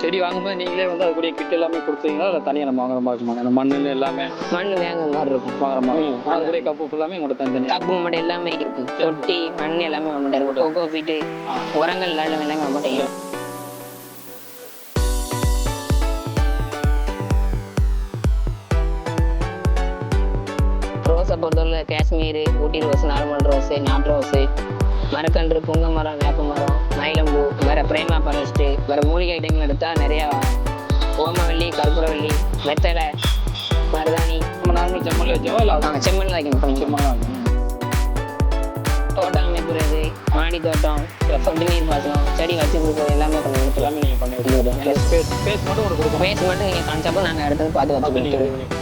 செடி வாங்கும்போது நீங்களே வந்து அதுக்குரிய கிட் எல்லாமே கொடுத்தீங்களா இல்லை தனியாக நம்ம வாங்குற மாதிரி இருக்குமா? அந்த மண்ணு எல்லாமே மண் வேங்க மாதிரி இருக்கும். வாங்குற மாதிரி அதுக்குரிய கப்பு ஃபுல்லாமே உங்கள்கிட்ட தனித்தனி கப்பு மட்டும் எல்லாமே இருக்கு. தொட்டி மண் எல்லாமே நம்மகிட்ட இருக்கும். கோகோ பீட்டு உரங்கள் எல்லாமே நம்மகிட்ட இருக்கும். ரோஸை பொறுத்தவரை காஷ்மீர், ஊட்டி ரோஸ், நார்மல் ரோஸு, நாட்டு ரோஸு, மரக்கன்று, புங்க மரம், வேப்ப மரம், மயிலம்பூ, வேறு பிரேமா ஃபாரஸ்ட்டு, வேறு மூலிகை ஐட்டங்கள் எடுத்தால் நிறையா ஓமவல்லி, கற்பூரவல்லி, வெத்தலை, மருதாணி. நம்ம நார்மல் செம்மல் வச்சோம் இல்லை நாங்கள் செம்மண் வைக்கணும். செம்மலாம் தோட்டம் அமைக்கிறது, மாடி தோட்டம், சொட்டு நீர் பாசனம், செடி வச்சு கொடுக்குறது எல்லாமே பண்ணி கொடுத்துருவோம். எல்லாமே நீங்கள் பண்ணி கொடுத்துருவோம். ஸ்பேஸ் மட்டும் ஒரு கொடுப்போம். பேஸ் மட்டும் நீங்கள் காமிச்சப்போ நாங்கள் எடுத்து பார்த்து வச்சு கொடுத்துருவோம்.